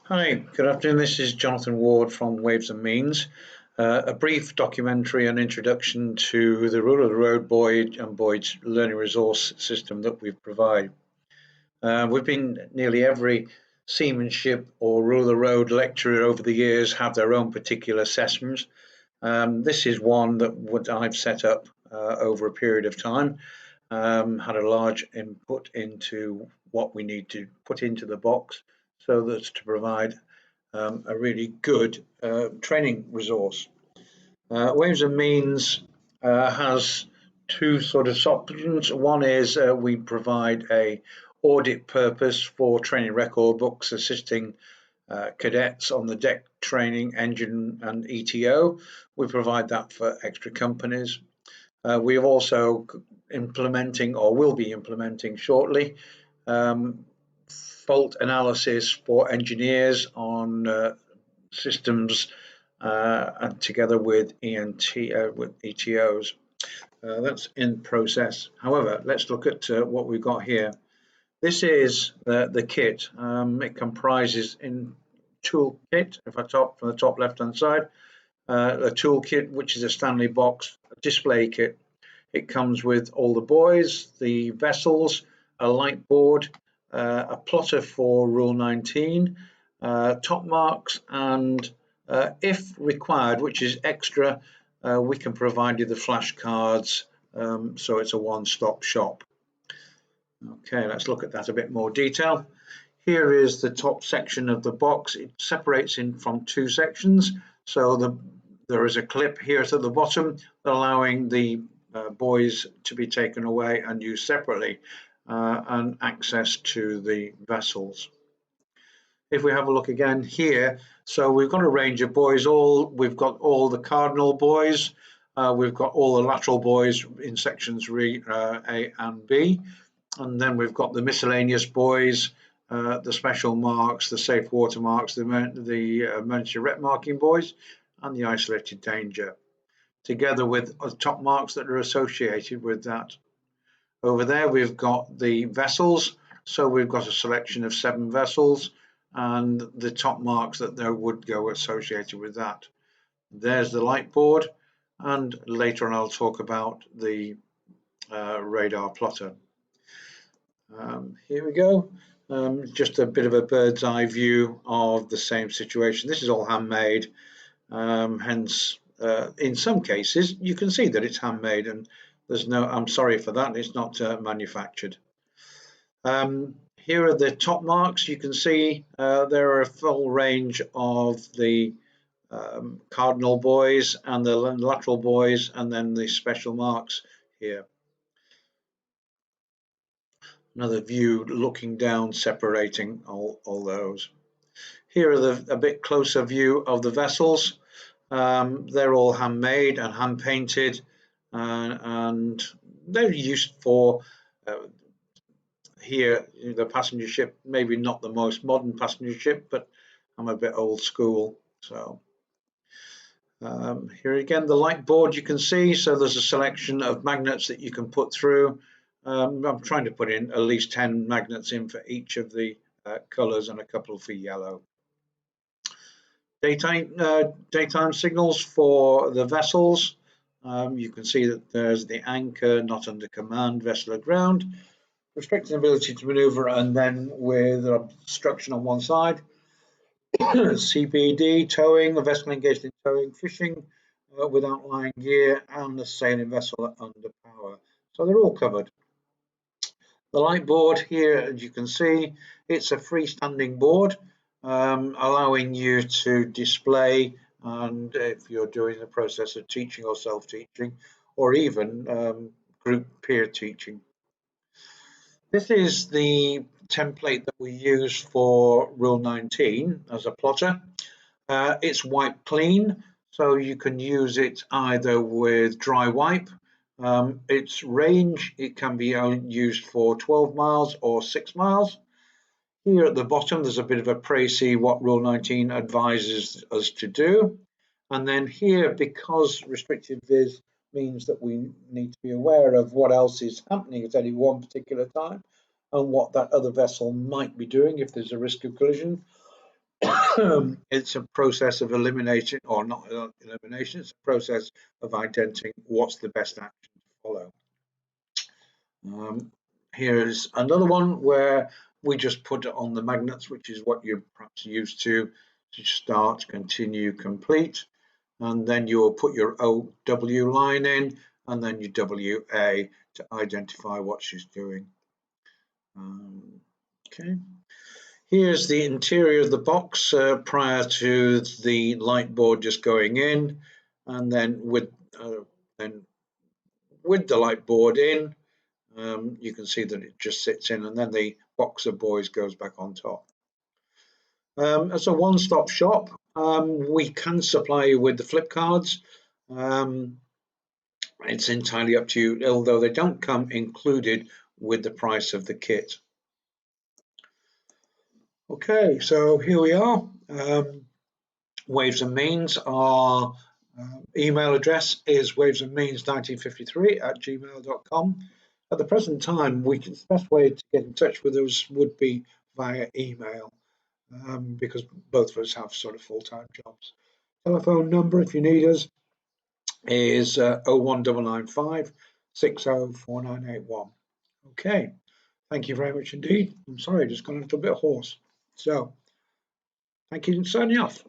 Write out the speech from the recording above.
Hi, good afternoon. This is Jonathan Ward from Waves&Means. A brief documentary and introduction to the Rule of the Road Boyd and Boyd's learning resource system that we provide. We've been nearly every seamanship or Rule of the Road lecturer over the years have their own particular assessments. This is one that I've set up over a period of time. Had a large input into what we need to put into the box so that's to provide a really good training resource. Waves&Means has two sort of options. One is we provide a audit purpose for training record books assisting cadets on the deck training, engine and ETO. We provide that for extra companies. We are also implementing, or will be implementing shortly, fault analysis for engineers on systems and together with with ETOs. That's in process. However, let's look at what we've got here. This is the kit. It comprises in toolkit, if I top from the top left hand side, a toolkit which is a Stanley box, a display kit. It comes with all the buoys, the vessels, a light board, a plotter for Rule 19, top marks, and if required, which is extra, we can provide you the flashcards, so it's a one-stop shop. Okay, let's look at that a bit more detail. Here is the top section of the box. It separates in from two sections, so there is a clip here at the bottom allowing the buoys to be taken away and used separately, and access to the vessels. If we have a look again here, so we've got a range of buoys. We've got all the cardinal buoys, we've got all the lateral buoys in sections A and B, and then we've got the miscellaneous buoys, the special marks, the safe water marks, the emergency wreck marking buoys, and the isolated danger, together with top marks that are associated with that. Over there we've got the vessels, so we've got a selection of 7 vessels and the top marks that there would go associated with that. There's the light board, and later on I'll talk about the radar plotter. Here we go. Just a bit of a bird's eye view of the same situation. This is all handmade, hence in some cases you can see that it's handmade, and there's no, I'm sorry for that, it's not manufactured. Here are the top marks. You can see there are a full range of the cardinal buoys and the lateral buoys, and then the special marks here. Another view looking down, separating all those. Here are a bit closer view of the vessels. They're all handmade and hand painted, and they're used for here the passenger ship, maybe not the most modern passenger ship, but I'm a bit old school. So here again, the light board you can see, so there's a selection of magnets that you can put through. I'm trying to put in at least 10 magnets in for each of the colors and a couple for yellow. Daytime signals for the vessels. You can see that there's the anchor, not under command, vessel aground, restricting ability to maneuver, and then with obstruction on one side. CPD, towing, a vessel engaged in towing, fishing without lying gear, and the sailing vessel under power. So they're all covered. The light board here, as you can see, it's a freestanding board, allowing you to display, and if you're doing the process of teaching or self-teaching, or even group peer teaching. This is the template that we use for Rule 19 as a plotter. It's wipe clean, so you can use it either with dry wipe. Its range, it can be used for 12 miles or 6 miles. Here at the bottom there's a bit of a précis what Rule 19 advises us to do, and then here, because restricted viz means that we need to be aware of what else is happening at any one particular time and what that other vessel might be doing if there's a risk of collision. It's a process of elimination, or not elimination, it's a process of identifying what's the best action to follow. Here's another one where we just put it on the magnets, which is what you're perhaps used to start, continue, complete, and then you will put your OW line in and then your WA to identify what she's doing. Okay. Here's the interior of the box prior to the light board just going in, and then with the light board in, you can see that it just sits in, and then the box of boys goes back on top. As a one-stop shop, we can supply you with the flip cards. It's entirely up to you, although they don't come included with the price of the kit. Okay, so here we are. Waves and Means, our email address is wavesandmeans1953@gmail.com. At the present time, the best way to get in touch with us would be via email, because both of us have sort of full-time jobs. Telephone number, if you need us, is 01995 604981. Okay, thank you very much indeed. I'm sorry, I just got a little bit hoarse. So, thank you, and signing off.